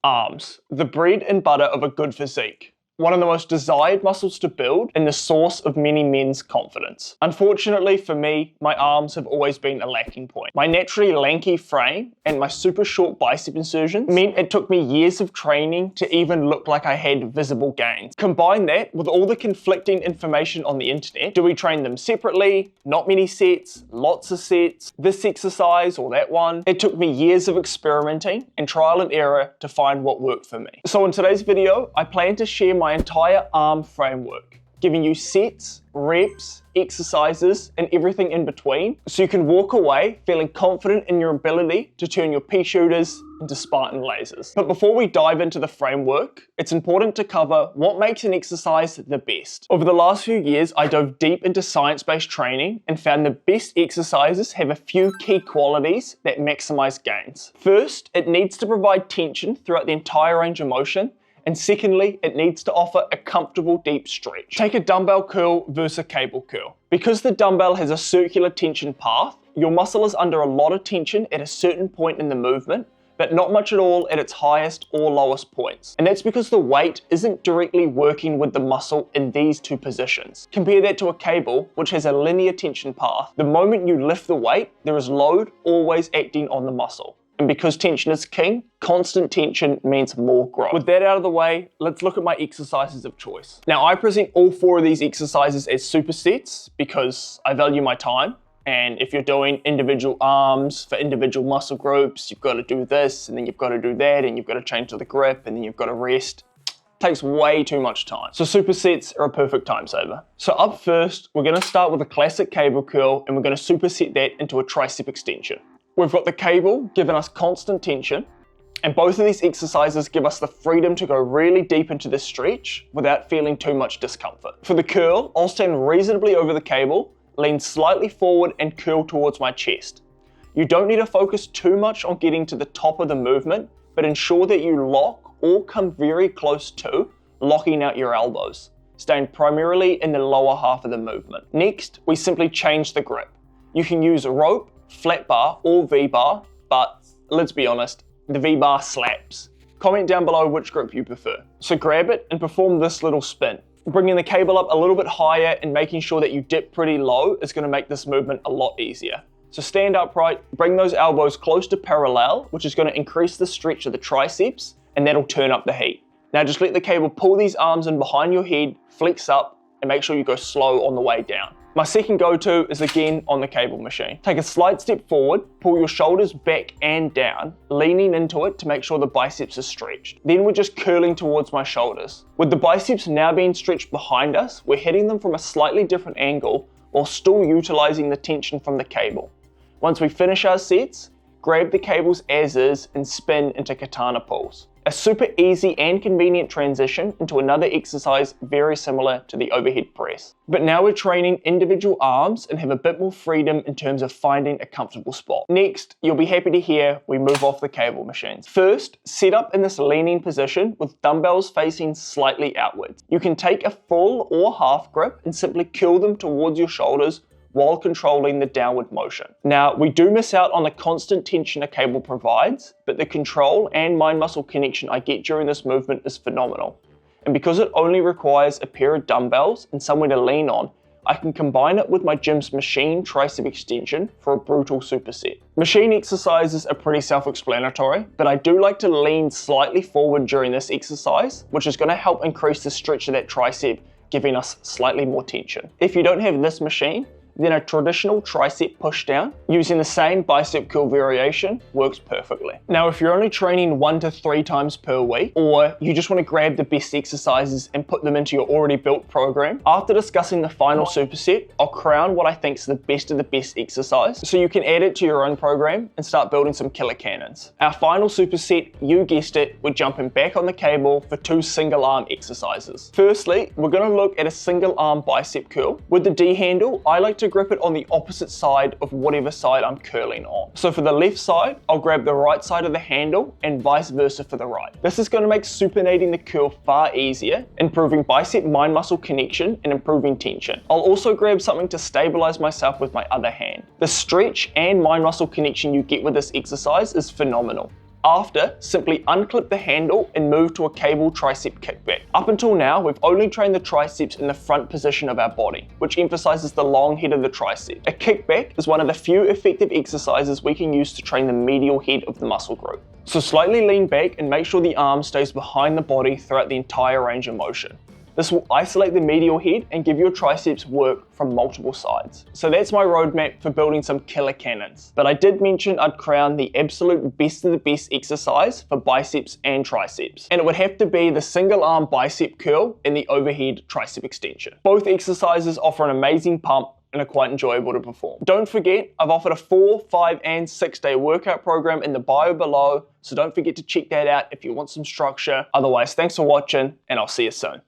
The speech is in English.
Arms, the bread and butter of a good physique. One of the most desired muscles to build and the source of many men's confidence. Unfortunately for me, my arms have always been a lacking point. My naturally lanky frame and my super short bicep insertions meant it took me years of training to even look like I had visible gains. Combine that with all the conflicting information on the internet. Do we train them separately? Not many sets? Lots of sets? This exercise or that one? It took me years of experimenting and trial and error to find what worked for me. So in today's video, I plan to share my entire arm framework, giving you sets, reps, exercises, and everything in between, so you can walk away feeling confident in your ability to turn your pea shooters into Spartan lasers. But before we dive into the framework, it's important to cover what makes an exercise the best. Over the last few years, I dove deep into science-based training and found the best exercises have a few key qualities that maximize gains. First, it needs to provide tension throughout the entire range of motion. And secondly, it needs to offer a comfortable deep stretch. Take a dumbbell curl versus a cable curl. Because the dumbbell has a circular tension path, your muscle is under a lot of tension at a certain point in the movement, but not much at all at its highest or lowest points. And that's because the weight isn't directly working with the muscle in these two positions. Compare that to a cable, which has a linear tension path. The moment you lift the weight, there is load always acting on the muscle. And because tension is king, constant tension means more growth. With that out of the way, let's look at my exercises of choice. Now, I present all four of these exercises as supersets because I value my time. And if you're doing individual arms for individual muscle groups, you've got to do this, and then you've got to do that, and you've got to change to the grip, and then you've got to rest. It takes way too much time. So supersets are a perfect time saver. So up first, we're going to start with a classic cable curl, and we're going to superset that into a tricep extension. We've got the cable giving us constant tension, and both of these exercises give us the freedom to go really deep into this stretch without feeling too much discomfort. For the curl, I'll stand reasonably over the cable, lean slightly forward and curl towards my chest. You don't need to focus too much on getting to the top of the movement, but ensure that you lock or come very close to locking out your elbows, staying primarily in the lower half of the movement. Next, we simply change the grip. You can use a rope, flat bar or V-bar, but let's be honest, the V-bar slaps. Comment down below which grip you prefer. So grab it and perform this little spin. Bringing the cable up a little bit higher and making sure that you dip pretty low is going to make this movement a lot easier. So stand upright, bring those elbows close to parallel, which is going to increase the stretch of the triceps, and that'll turn up the heat. Now just let the cable pull these arms in behind your head, flex up, and make sure you go slow on the way down. My second go-to is again on the cable machine. Take a slight step forward, pull your shoulders back and down, leaning into it to make sure the biceps are stretched. Then we're just curling towards my shoulders. With the biceps now being stretched behind us, we're hitting them from a slightly different angle while still utilizing the tension from the cable. Once we finish our sets, grab the cables as is and spin into katana pulls. A super easy and convenient transition into another exercise very similar to the overhead press. But now we're training individual arms and have a bit more freedom in terms of finding a comfortable spot. Next, you'll be happy to hear we move off the cable machines. First, set up in this leaning position with dumbbells facing slightly outwards. You can take a full or half grip and simply curl them towards your shoulders while controlling the downward motion. Now, we do miss out on the constant tension a cable provides, but the control and mind-muscle connection I get during this movement is phenomenal. And because it only requires a pair of dumbbells and somewhere to lean on, I can combine it with my gym's machine tricep extension for a brutal superset. Machine exercises are pretty self-explanatory, but I do like to lean slightly forward during this exercise, which is going to help increase the stretch of that tricep, giving us slightly more tension. If you don't have this machine, then a traditional tricep pushdown using the same bicep curl variation works perfectly. Now, if you're only training 1 to 3 times per week, or you just want to grab the best exercises and put them into your already built program, after discussing the final superset, I'll crown what I think is the best of the best exercise, so you can add it to your own program and start building some killer cannons. Our final superset, you guessed it, we're jumping back on the cable for 2 single arm exercises. Firstly, we're going to look at a single arm bicep curl. With the D handle, I like to grip it on the opposite side of whatever side I'm curling on. So for the left side, I'll grab the right side of the handle and vice versa for the right. This is going to make supinating the curl far easier, improving bicep mind muscle connection and improving tension. I'll also grab something to stabilize myself with my other hand. The stretch and mind muscle connection you get with this exercise is phenomenal. After, simply unclip the handle and move to a cable tricep kickback. Up until now, we've only trained the triceps in the front position of our body, which emphasizes the long head of the tricep. A kickback is one of the few effective exercises we can use to train the medial head of the muscle group. So slightly lean back and make sure the arm stays behind the body throughout the entire range of motion. This will isolate the medial head and give your triceps work from multiple sides. So that's my roadmap for building some killer cannons. But I did mention I'd crown the absolute best of the best exercise for biceps and triceps. And it would have to be the single arm bicep curl and the overhead tricep extension. Both exercises offer an amazing pump and are quite enjoyable to perform. Don't forget, I've offered a 4, 5, and 6 day workout program in the bio below, so don't forget to check that out if you want some structure. Otherwise, thanks for watching, and I'll see you soon.